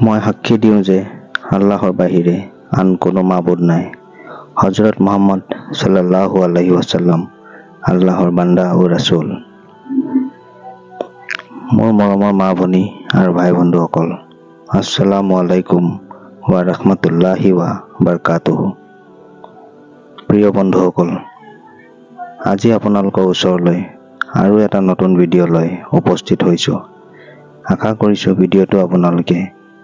মই সাক্ষী দিওঁ যে আল্লাহৰ বাহিৰে আন কোনো মাবুদ নাই। হজৰত মুহাম্মদ সাল্লাল্লাহু আলাইহি ওয়াসাল্লাম আল্লাহৰ বান্দা আৰু ৰাসূল। মোৰ মৰমৰ মা ভনী আৰু ভাই বন্ধুসকল, আসসালামু আলাইকুম ওয়া ৰাহমাতুল্লাহি ওয়া বাৰাকাতুহু। প্ৰিয় বন্ধুসকল, আজি আপোনালোকৰ ওচৰলৈ আৰু এটা নতুন ভিডিঅ' লৈ উপস্থিত হৈছোঁ। আশা কৰিছোঁ ভিডিঅ'টো আপোনালোকে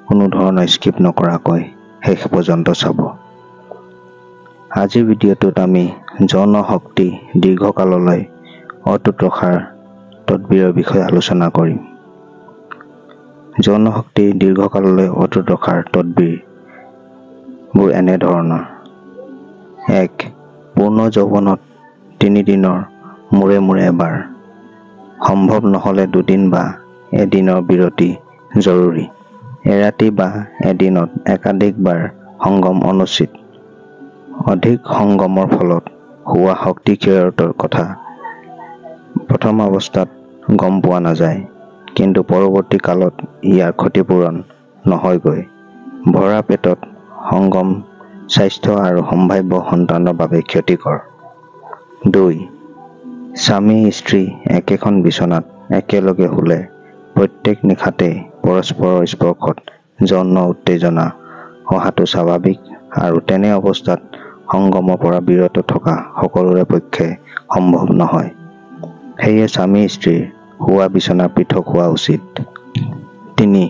কোনো ধৰণৰ স্কিপ নকৰাকৈ শেষ পৰ্যন্ত চাব। আজিৰ ভিডিঅ'টোত আমি যৌন শক্তি দীৰ্ঘকাললৈ অটুট ৰখাৰ তদবিৰৰ বিষয়ে আলোচনা কৰিম। যৌন শক্তি দীৰ্ঘকাললৈ অটুট ৰখাৰ তদবিৰবোৰ এনেধৰণৰ: 1. পূৰ্ণ যৌৱনত 3 দিনৰ মূৰে মূৰে এবাৰ, সম্ভৱ নহ'লে 2 দিন বা এদিনৰ বিৰতি জৰুৰী। এৰাতি বা এদিনত একাধিকবাৰ সংগম অনুচিত। অধিক সংগমৰ ফলত হোৱা শক্তি ক্ষয়ৰ কথা প্ৰথম অৱস্থাত গম পোৱা নাযায়, কিন্তু পৰৱৰ্তী কালত ইয়াৰ ক্ষতিপূৰণ নহয়গৈ। ভৰা পেটত সংগম স্বাস্থ্য আৰু সম্ভাৱ্য সন্তানৰ বাবে ক্ষতিকৰ। 2. স্বামী স্ত্ৰী একেখন বিচনাত একেলগে শুলে প্ৰত্যেক নিশাতে পৰস্পৰৰ স্পৰ্শত যৌন উত্তেজনা অহাটো স্বাভাৱিক আৰু তেনে অৱস্থাত সংগমৰ পৰা বিৰত থকা সকলোৰে পক্ষে সম্ভৱ নহয়। সেয়ে স্বামী স্ত্ৰীৰ শোৱা বিচনা পৃথক হোৱা উচিত। 3.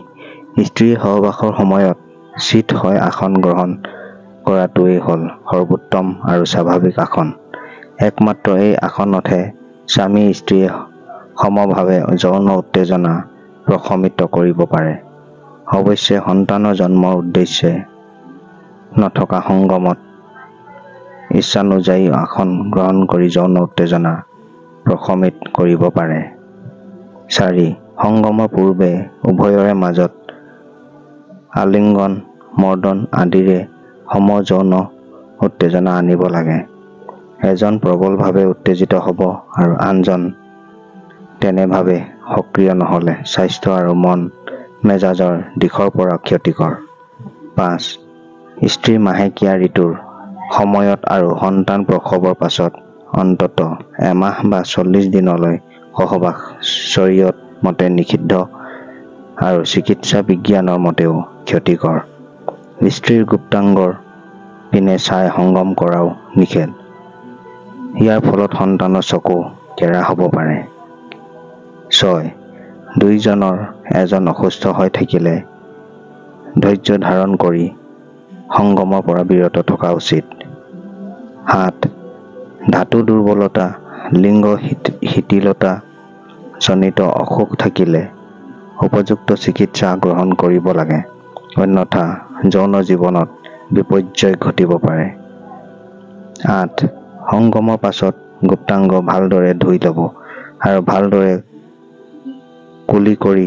স্ত্ৰীৰ সহবাসৰ সময়ত চিত হৈ আসন গ্ৰহণ কৰাটোৱেই হ'ল সৰ্বোত্তম আৰু স্বাভাৱিক আসন। একমাত্ৰ এই আসনতহে স্বামী স্ত্ৰীয়ে সমভাৱে যৌন উত্তেজনা প্ৰশমিত কৰিব পাৰে। অৱশ্যে সন্তানৰ জন্মৰ উদ্দেশ্যে নথকা সংগমত ইচ্ছানুযায়ী আসন গ্ৰহণ কৰি যৌন উত্তেজনা প্ৰশমিত কৰিব পাৰে। 4. সংগমৰ পূৰ্বে উভয়ৰে মাজত আলিংগন মৰ্দন আদিৰে সম যৌন উত্তেজনা আনিব লাগে। এজন প্ৰবলভাৱে উত্তেজিত হ'ব আৰু আনজন তেনেভাৱে সক্ৰিয় নহ'লে স্বাস্থ্য আৰু মন মেজাজৰ দিশৰ পৰা ক্ষতিকৰ। 5. স্ত্ৰীৰ মাহেকীয়া ঋতুৰ সময়ত আৰু সন্তান প্ৰসৱৰ পাছত অন্ততঃ এমাহ বা 40 দিনলৈ সহবাস শৰীয়ত মতে নিষিদ্ধ আৰু চিকিৎসা বিজ্ঞানৰ মতেও ক্ষতিকৰ। স্ত্ৰীৰ গুপ্তাংগৰ পিনে চাই সংগম কৰাও নিষেধ। ইয়াৰ ফলত সন্তানৰ চকু কেৰা হ'ব পাৰে। 6. দুয়োজনৰ এজন অসুস্থ হৈ থাকিলে ধৈৰ্য ধাৰণ কৰি সংগমৰ পৰা বিৰত থকা উচিত। 7. ধাতু দুৰ্বলতা লিংগ শিথিলতা জনিত অসুখ থাকিলে উপযুক্ত চিকিৎসা গ্ৰহণ কৰিব লাগে, অন্যথা যৌন জীৱনত বিপৰ্যয় ঘটিব পাৰে। 8. সংগমৰ পাছত গুপ্তাংগ ভালদৰে ধুই ল'ব আৰু ভালদৰে কুলি কৰি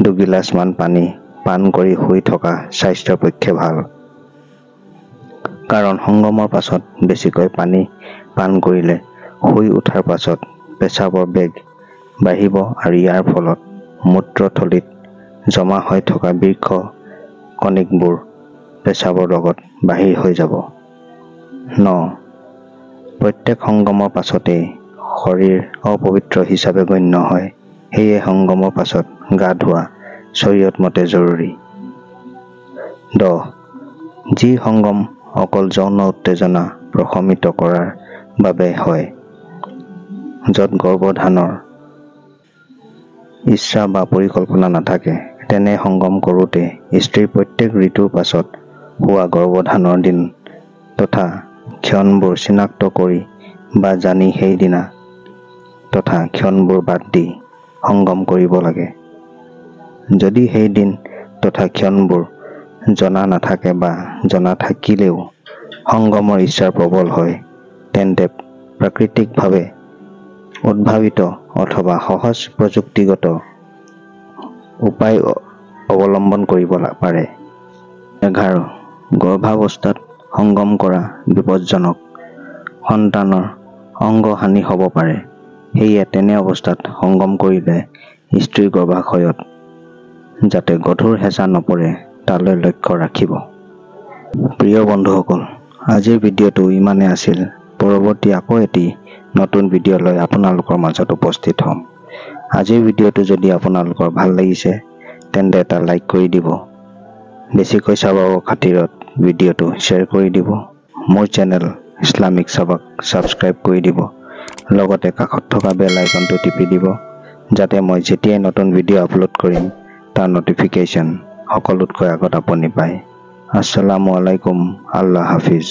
2 গিলাচমান পানী পান কৰি শুই থকা স্বাস্থ্যৰ পক্ষে ভাল। কাৰণ সংগমৰ পাছত বেছিকৈ পানী পান কৰিলে শুই উঠাৰ পাছত পেচাবৰ বেগ বাঢ়িব আৰু ইয়াৰ ফলত মূত্ৰথলীত জমা হৈ থকা বৃক্ক কণিকবোৰ পেচাবৰ লগত বাহিৰ হৈ যাব। 9. প্ৰত্যেক সংগমৰ পাছতেই শৰীৰ অপবিত্ৰ হিচাপে গণ্য হয়, সেয়ে সংগমৰ পাছত গা ধোৱা শৰীয়ত মতে জৰুৰী। 10. যি সংগম অকল যৌন উত্তেজনা প্ৰশমিত কৰাৰ বাবে হয়, য'ত গৰ্ভধাৰণৰ ইচ্ছা বা পৰিকল্পনা নাথাকে, তেনে সংগম কৰোঁতে স্ত্ৰীৰ প্ৰত্যেক ঋতুৰ পাছত হোৱা গৰ্ভধাৰণৰ দিন তথা ক্ষণবোৰ চিনাক্ত কৰি বা জানি সেইদিনা তথা ক্ষণবোৰ বাদ দি সংগম কৰিব লাগে। যদি সেই দিন তথা ক্ষণবোৰ জনা নাথাকে বা জনা থাকিলেও সংগমৰ ইচ্ছা প্ৰবল হয়, তেন্তে প্ৰাকৃতিকভাৱে উদ্ভাৱিত অথবা সহজ প্ৰযুক্তিগত উপায় অৱলম্বন কৰিব পাৰে। 11. গৰ্ভাৱস্থাত সংগম কৰা বিপজ্জনক। সন্তানৰ অংগহানি হ'ব পাৰে, সেয়ে তেনে অৱস্থাত সংগম কৰিলে স্ত্ৰীৰ গৰ্ভাশয়ত যাতে গধুৰ হেঁচা নপৰে তালৈ লক্ষ্য ৰাখিব। প্ৰিয় বন্ধুসকল, আজিৰ ভিডিঅ'টো ইমানে আছিল। পৰৱৰ্তী আকৌ এটি নতুন ভিডিঅ' লৈ আপোনালোকৰ মাজত উপস্থিত হ'ম। আজিৰ ভিডিঅ'টো যদি আপোনালোকৰ ভাল লাগিছে তেন্তে এটা লাইক কৰি দিব। বেছিকৈ চাবৰ খাতিৰত ভিডিঅ'টো শ্বেয়াৰ কৰি দিব। মোৰ চেনেল ইছলামিক চাবাক ছাবস্ক্ৰাইব কৰি দিব। লগতে কাষত থকা বেল আইকনটো টিপি দিব, যাতে মই যেতিয়াই নতুন ভিডিঅ' আপলোড কৰিম তাৰ নটিফিকেশ্যন সকলোতকৈ আগত আপুনি পায়। আসসালামু আলাইকুম, আল্লাহ হাফিজ।